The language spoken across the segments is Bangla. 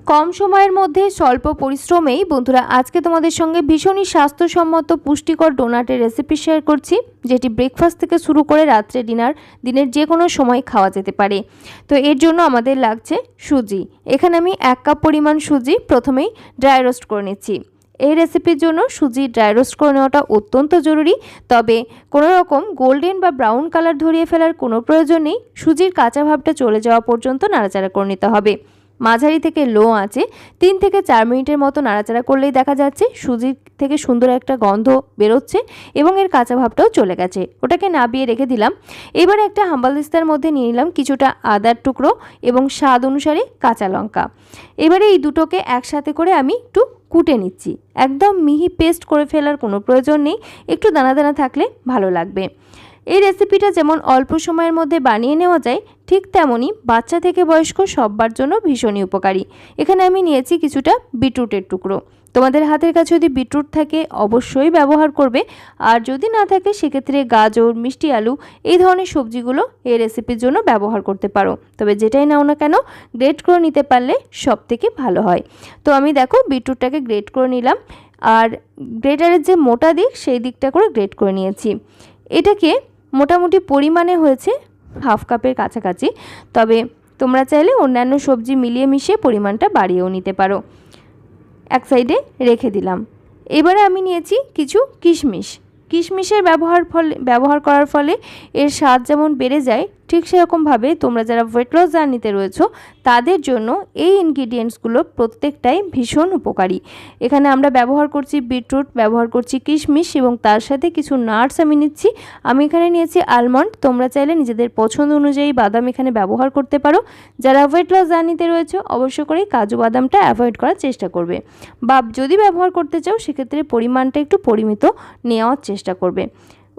কম সময়ের মধ্যে স্বল্প পরিশ্রমেই বন্ধুরা আজকে তোমাদের সঙ্গে ভীষণই স্বাস্থ্যসম্মত পুষ্টিকর ডোনাটের রেসিপি শেয়ার করছি, যেটি ব্রেকফাস্ট থেকে শুরু করে রাত্রে ডিনার দিনের যে কোনো সময় খাওয়া যেতে পারে। তো এর জন্য আমাদের লাগছে সুজি। এখানে আমি 1 কাপ পরিমাণ সুজি প্রথমেই ড্রাই রোস্ট করে নিচ্ছি। এই রেসিপির জন্য সুজি ড্রাই রোস্ট করে নেওয়াটা অত্যন্ত জরুরি, তবে কোনো রকম গোল্ডেন বা ব্রাউন কালার ধরিয়ে ফেলার কোনো প্রয়োজন নেই। সুজির কাঁচা ভাবটা চলে যাওয়া পর্যন্ত নাড়াচাড়া করে নিতে হবে। মাঝারি থেকে লো আঁচে 3 থেকে 4 মিনিটের মতো নাড়াচাড়া করলেই দেখা যাচ্ছে সুজির থেকে সুন্দর একটা গন্ধ বেরোচ্ছে এবং এর কাঁচা ভাবটাও চলে গেছে। ওটাকে নাবিয়ে রেখে দিলাম। এবারে একটা হাম্বাল দিস্তার মধ্যে নিয়ে নিলাম কিছুটা আদার টুকরো এবং স্বাদ অনুসারে কাঁচা লঙ্কা। এবারে এই দুটোকে একসাথে করে আমি একটু কুটে নিচ্ছি। একদম মিহি পেস্ট করে ফেলার কোনো প্রয়োজন নেই, একটু দানা দানা থাকলে ভালো লাগবে। এই রেসিপিটা যেমন অল্প সময়ের মধ্যে বানিয়ে নেওয়া যায়, ঠিক তেমনই বাচ্চা থেকে বয়স্ক সবার জন্য ভীষণই উপকারী। এখানে আমি নিয়েছি কিছুটা বিটরুটের টুকরো। তোমাদের হাতের কাছে যদি বিটরুট থাকে অবশ্যই ব্যবহার করবে, আর যদি না থাকে সেক্ষেত্রে গাজর, মিষ্টি আলু এই ধরনের সবজিগুলো এই রেসিপির জন্য ব্যবহার করতে পারো। তবে যেটাই নাও না কেন গ্রেট করে নিতে পারলে সব থেকে ভালো হয়। তো আমি দেখো বিটরুটটাকে গ্রেট করে নিলাম, আর গ্রেটারের যে মোটা দিক সেই দিকটা করে গ্রেট করে নিয়েছি। এটাকে মোটামুটি পরিমাণে হয়েছে হাফ কাপের কাছাকাছি, তবে তোমরা চাইলে অন্যান্য সবজি মিলিয়ে মিশিয়ে পরিমাণটা বাড়িয়েও নিতে পারো। এক সাইডে রেখে দিলাম। এবারে আমি নিয়েছি কিছু কিশমিশ। কিশমিশের ব্যবহার করার ফলে এর স্বাদ যেমন বেড়ে যায়, ঠিক সেরকমভাবে তোমরা যারা ওয়েট লস জার্নিতে রয়েছো তাদের জন্য এই ইনগ্রিডিয়েন্টসগুলো প্রত্যেকটাই ভীষণ উপকারী। এখানে আমরা ব্যবহার করছি বিটরুট, ব্যবহার করছি কিশমিশ এবং তার সাথে কিছু নাটস আমি নিচ্ছি। আমি এখানে নিয়েছি আলমন্ড, তোমরা চাইলে নিজেদের পছন্দ অনুযায়ী বাদাম এখানে ব্যবহার করতে পারো। যারা ওয়েট লস জার্নিতে রয়েছে অবশ্য করে কাজু বাদামটা অ্যাভয়েড করার চেষ্টা করবে, বা যদি ব্যবহার করতে চাও সেক্ষেত্রে পরিমাণটা একটু পরিমিত নেওয়ার চেষ্টা করবে।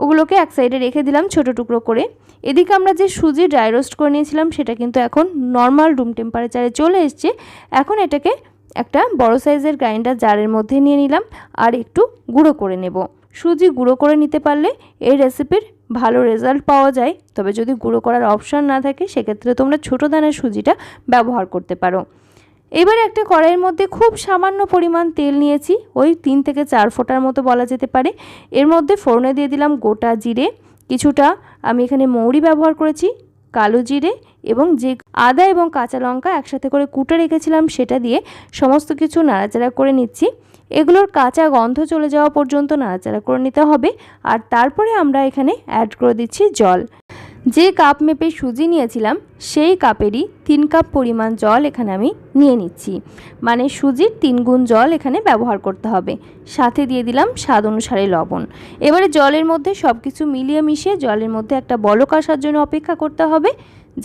ওগুলোকে এক সাইডে রেখে দিলাম ছোট টুকরো করে। এদিকে আমরা যে সুজি ড্রাই রোস্ট করে নিয়েছিলাম সেটা কিন্তু এখন নর্মাল রুম টেম্পারেচারে চলে এসছে। এখন এটাকে একটা বড় সাইজের গ্রাইন্ডার জারের মধ্যে নিয়ে নিলাম আর একটু গুঁড়ো করে নেব। সুজি গুঁড়ো করে নিতে পারলে এই রেসিপির ভালো রেজাল্ট পাওয়া যায়, তবে যদি গুঁড়ো করার অপশান না থাকে সেক্ষেত্রে তোমরা ছোটো দানার সুজিটা ব্যবহার করতে পারো। এবারে একটা কড়াইয়ের মধ্যে খুব সামান্য পরিমাণ তেল নিয়েছি, ওই 3 থেকে 4 ফোঁটার মতো বলা যেতে পারে। এর মধ্যে ফোড়নে দিয়ে দিলাম গোটা জিরে, কিছুটা আমি এখানে মৌরি ব্যবহার করেছি, কালো জিরে এবং যে আদা এবং কাঁচা লঙ্কা একসাথে করে কুটে রেখেছিলাম সেটা দিয়ে সমস্ত কিছু নাড়াচাড়া করে নিচ্ছি। এগুলোর কাঁচা গন্ধ চলে যাওয়া পর্যন্ত নাড়াচাড়া করে নিতে হবে। আর তারপরে আমরা এখানে অ্যাড করে দিচ্ছি জল। যে কাপ মেপে সুজি নিয়েছিলাম সেই কাপেরই 3 কাপ পরিমাণ জল এখানে আমি নিয়ে নিচ্ছি, মানে সুজির 3 গুণ জল এখানে ব্যবহার করতে হবে। সাথে দিয়ে দিলাম স্বাদ অনুসারে লবণ। এবারে জলের মধ্যে সব কিছু মিলিয়ে মিশিয়ে জলের মধ্যে একটা বলক আসার জন্য অপেক্ষা করতে হবে।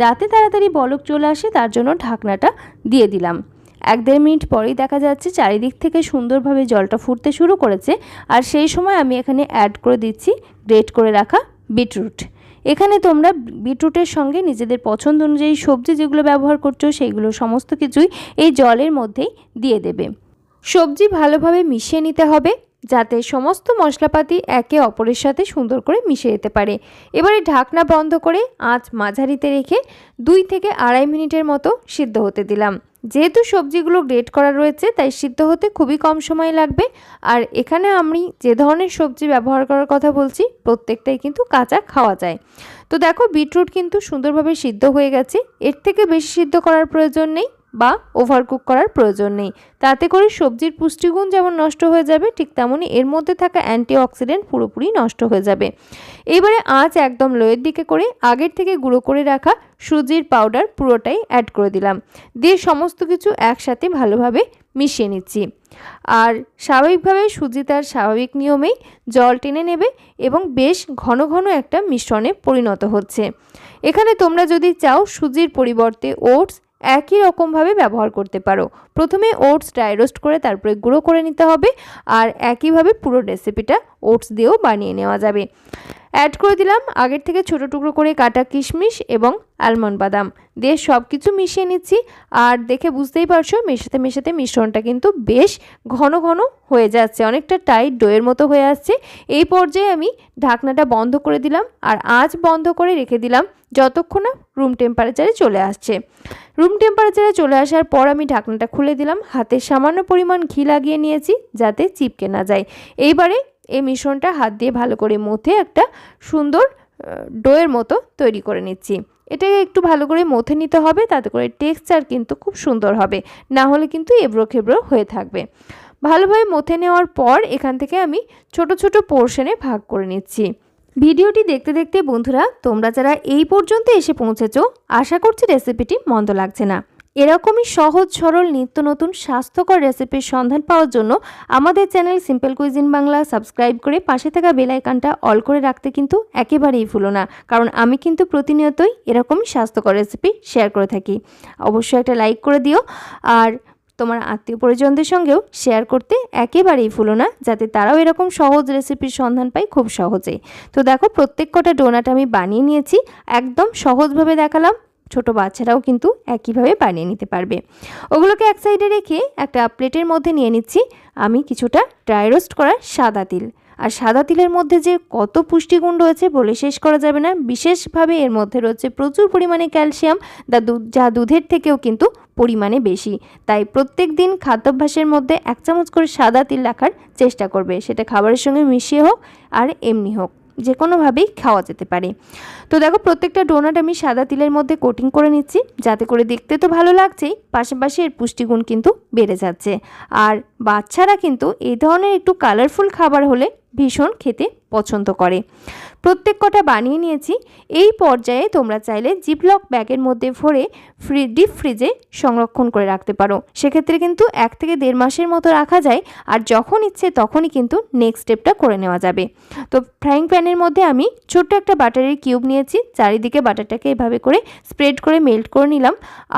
যাতে তাড়াতাড়ি বলক চলে আসে তার জন্য ঢাকনাটা দিয়ে দিলাম। 1-1.5 মিনিট পরেই দেখা যাচ্ছে চারিদিক থেকে সুন্দরভাবে জলটা ফুটতে শুরু করেছে, আর সেই সময় আমি এখানে অ্যাড করে দিচ্ছি গ্রেট করে রাখা বিটরুট। এখানে তোমরা বিটরুটের সঙ্গে নিজেদের পছন্দ অনুযায়ী সবজি যেগুলো ব্যবহার করছো সেইগুলো সমস্ত কিছুই এই জলের মধ্যেই দিয়ে দেবে। সবজি ভালোভাবে মিশিয়ে নিতে হবে যাতে সমস্ত মশলাপাতি একে অপরের সাথে সুন্দর করে মিশে যেতে পারে। এবারে ঢাকনা বন্ধ করে আঁচ মাঝারিতে রেখে 2 থেকে 2.5 মিনিটের মতো সিদ্ধ হতে দিলাম। যেহেতু সবজিগুলো গ্রেট করা রয়েছে তাই সিদ্ধ হতে খুবই কম সময় লাগবে। আর এখানে আমি যে ধরনের সবজি ব্যবহার করার কথা বলছি প্রত্যেকটাই কিন্তু কাঁচা খাওয়া যায়। তো দেখো বিটরুট কিন্তু সুন্দরভাবে সিদ্ধ হয়ে গেছে, এর থেকে বেশি সিদ্ধ করার প্রয়োজন নেই বা ওভারকুক করার প্রয়োজন নেই। তাতে করে সবজির পুষ্টিগুণ যেমন নষ্ট হয়ে যাবে, ঠিক তেমনই এর মধ্যে থাকা অ্যান্টিঅক্সিডেন্ট পুরোপুরি নষ্ট হয়ে যাবে। এবারে আঁচ একদম লোয়ের দিকে করে আগের থেকে গুঁড়ো করে রাখা সুজির পাউডার পুরোটাই অ্যাড করে দিলাম, দিয়ে সমস্ত কিছু একসাথে ভালোভাবে মিশিয়ে নিচ্ছি। আর স্বাভাবিকভাবে সুজি তার স্বাভাবিক নিয়মেই জল টেনে নেবে এবং বেশ ঘন ঘন একটা মিশ্রণে পরিণত হচ্ছে। এখানে তোমরা যদি চাও সুজির পরিবর্তে ওটস একই রকমভাবে ব্যবহার করতে পারো। প্রথমে ওটস ড্রাই রোস্ট করে তারপরে গুঁড়ো করে নিতে হবে, আর একইভাবে পুরো রেসিপিটা ওটস দিয়েও বানিয়ে নেওয়া যাবে। অ্যাড করে দিলাম আগের থেকে ছোটো টুকরো করে কাটা কিশমিশ এবং আলমন্ড বাদাম দিয়ে সব কিছু মিশিয়ে নিচ্ছি। আর দেখে বুঝতেই পারছো মেশাতে মেশাতে মিশ্রণটা কিন্তু বেশ ঘন ঘন হয়ে যাচ্ছে, অনেকটা টাইট ডোয়ের মতো হয়ে আসছে। এই পর্যায়ে আমি ঢাকনাটা বন্ধ করে দিলাম আর আঁচ বন্ধ করে রেখে দিলাম যতক্ষণ না রুম টেম্পারেচারে চলে আসছে। রুম টেম্পারেচারে চলে আসার পর আমি ঢাকনাটা খুলে দিলাম, হাতে সামান্য পরিমাণ ঘি লাগিয়ে নিয়েছি যাতে চিপকে না যায়। এইবারে এই মিশ্রণটা হাত দিয়ে ভালো করে মথে একটা সুন্দর ডোয়ের মতো তৈরি করে নিচ্ছি। এটাকে একটু ভালো করে মথে নিতে হবে, তাতে করে টেক্সচার কিন্তু খুব সুন্দর হবে, না হলে কিন্তু এবড়ো খেবড়ো হয়ে থাকবে। ভালোভাবে মথে নেওয়ার পর এখান থেকে আমি ছোট ছোট পোর্শনে ভাগ করে নিচ্ছি। ভিডিওটি দেখতে দেখতে বন্ধুরা তোমরা যারা এই পর্যন্ত এসে পৌঁছেছো, আশা করছি রেসিপিটি মন্দ লাগছে না। এরকমই সহজ সরল নিত্য নতুন স্বাস্থ্যকর রেসিপির সন্ধান পাওয়ার জন্য আমাদের channel simple cuisine Bangla subscribe করে পাশে থাকা বেল আইকনটা অল করে রাখতে কিন্তু একেবারেই ভুলো না, কারণ আমি কিন্তু প্রতিনিয়তই এরকমই স্বাস্থ্যকর রেসিপি শেয়ার করে থাকি। অবশ্যই একটা লাইক করে দিও আর তোমার আত্মীয় পরিজনদের সঙ্গেও শেয়ার করতে একেবারেই ভুলো না, যাতে তারাও এরকম সহজ রেসিপির সন্ধান পায় খুব সহজেই। তো দেখো প্রত্যেক কটা ডোনাট আমি বানিয়ে নিয়েছি, একদম সহজভাবে দেখালাম, ছোট বাচ্চারাও কিন্তু একইভাবে বানিয়ে নিতে পারবে। ওগুলোকে এক সাইডে রেখে একটা প্লেটের মধ্যে নিয়ে নিচ্ছি আমি কিছুটা ড্রাই রোস্ট করা সাদা তিল। আর সাদা তিলের মধ্যে যে কত পুষ্টিগুণ রয়েছে বলে শেষ করা যাবে না। বিশেষভাবে এর মধ্যে রয়েছে প্রচুর পরিমাণে ক্যালসিয়াম, যা দুধের থেকেও কিন্তু পরিমাণে বেশি। তাই প্রত্যেক দিন খাদ্যাভ্যাসের মধ্যে 1 চামচ করে সাদা তিল রাখার চেষ্টা করবে, সেটা খাবারের সঙ্গে মিশিয়ে হোক আর এমনি হোক, যে কোনোভাবেই খাওয়া যেতে পারে। তো দেখো প্রত্যেকটা ডোনাট আমি সাদা তিলের মধ্যে কোটিং করে নিচ্ছি, যাতে করে দেখতে তো ভালো লাগছেই, পাশাপাশি এর পুষ্টিগুণ কিন্তু বেড়ে যাচ্ছে। আর বাচ্চারা কিন্তু এই ধরনের একটু কালারফুল খাবার হলে ভীষণ খেতে পছন্দ করে। প্রত্যেক কটা বানিয়ে নিয়েছি। এই পর্যায়ে তোমরা চাইলে জিপলক ব্যাগের মধ্যে ভরে ডিপ ফ্রিজে সংরক্ষণ করে রাখতে পারো, সেক্ষেত্রে কিন্তু 1 থেকে 1.5 মাসের মতো রাখা যায়। আর যখন ইচ্ছে তখনই কিন্তু নেক্সট স্টেপটা করে নেওয়া যাবে। তো ফ্রাইং প্যানের মধ্যে আমি ছোট্ট একটা বাটারের কিউব নিয়েছি, চারিদিকে বাটারটাকে এভাবে করে স্প্রেড করে মেল্ট করে নিলাম।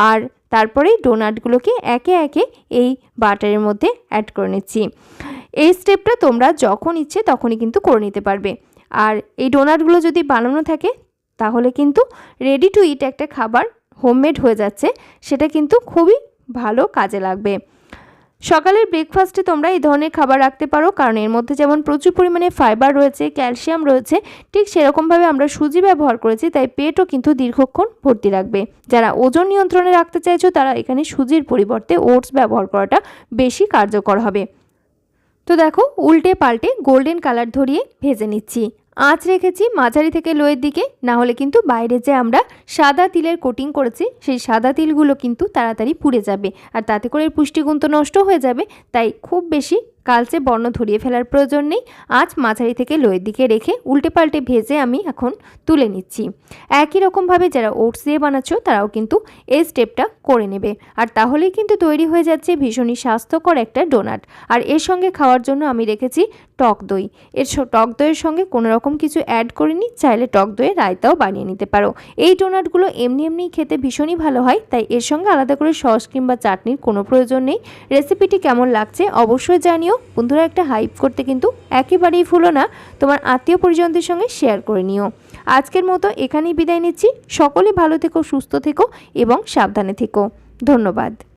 আর তারপরেই ডোনাটগুলোকে একে একে এই বাটারের মধ্যে অ্যাড করে নিচ্ছি। এই স্টেপটা তোমরা যখন ইচ্ছে তখনই কিন্তু করে নিতে পারবে। আর এই ডোনাটগুলো যদি বানানো থাকে তাহলে কিন্তু রেডি টু ইট একটা খাবার হোমমেড হয়ে যাচ্ছে, সেটা কিন্তু খুবই ভালো কাজে লাগবে। সকালের ব্রেকফাস্টে তোমরা এই ধরনের খাবার রাখতে পারো, কারণ এর মধ্যে যেমন প্রচুর পরিমাণে ফাইবার রয়েছে, ক্যালসিয়াম রয়েছে, ঠিক সেরকমভাবে আমরা সুজি ব্যবহার করেছি, তাই পেটও কিন্তু দীর্ঘক্ষণ ভর্তি রাখবে। যারা ওজন নিয়ন্ত্রণে রাখতে চাইছো তারা এখানে সুজির পরিবর্তে ওটস ব্যবহার করাটা বেশি কার্যকর হবে। তো দেখো উল্টে পাল্টে গোল্ডেন কালার ধরিয়ে ভেজে নিচ্ছি। আঁচ রেখেছি মাঝারি থেকে লোয়ের দিকে, না হলে কিন্তু বাইরে যে আমরা সাদা তিলের কোটিং করেছি সেই সাদা তিলগুলো কিন্তু তাড়াতাড়ি পুড়ে যাবে, আর তাতে করে পুষ্টিগুণ তো নষ্ট হয়ে যাবে। তাই খুব বেশি কালচে বর্ণ ধরিয়ে ফেলার প্রয়োজন নেই। আঁচ মাঝারি থেকে লোয়ের দিকে রেখে উল্টে পাল্টে ভেজে আমি এখন তুলে নিচ্ছি। একই রকমভাবে যারা ওটস দিয়ে বানাচ্ছো তারাও কিন্তু এই স্টেপটা করে নেবে, আর তাহলেই কিন্তু তৈরি হয়ে যাচ্ছে ভীষণই স্বাস্থ্যকর একটা ডোনাট। আর এর সঙ্গে খাওয়ার জন্য আমি রেখেছি টক দই। টক দইয়ের সঙ্গে কোনো রকম কিছু অ্যাড করিনি, চাইলে টক দইয়ের রায়তাও বানিয়ে নিতে পারো। এই ডোনাটগুলো এমনি খেতে ভীষণই ভালো হয়, তাই এর সঙ্গে আলাদা করে সস কিংবা চাটনির কোনো প্রয়োজন নেই। রেসিপিটি কেমন লাগছে অবশ্যই জানিও বন্ধুরা, একটা হাইপ করতে কিন্তু একেবারেই ভুলো না, তোমার আত্মীয় পরিজনদের সঙ্গে শেয়ার করে নিও। আজকের মতো এখানেই বিদায় নিচ্ছি। সকলে ভালো থেকো, সুস্থ থেকো এবং সাবধানে থেকো। ধন্যবাদ।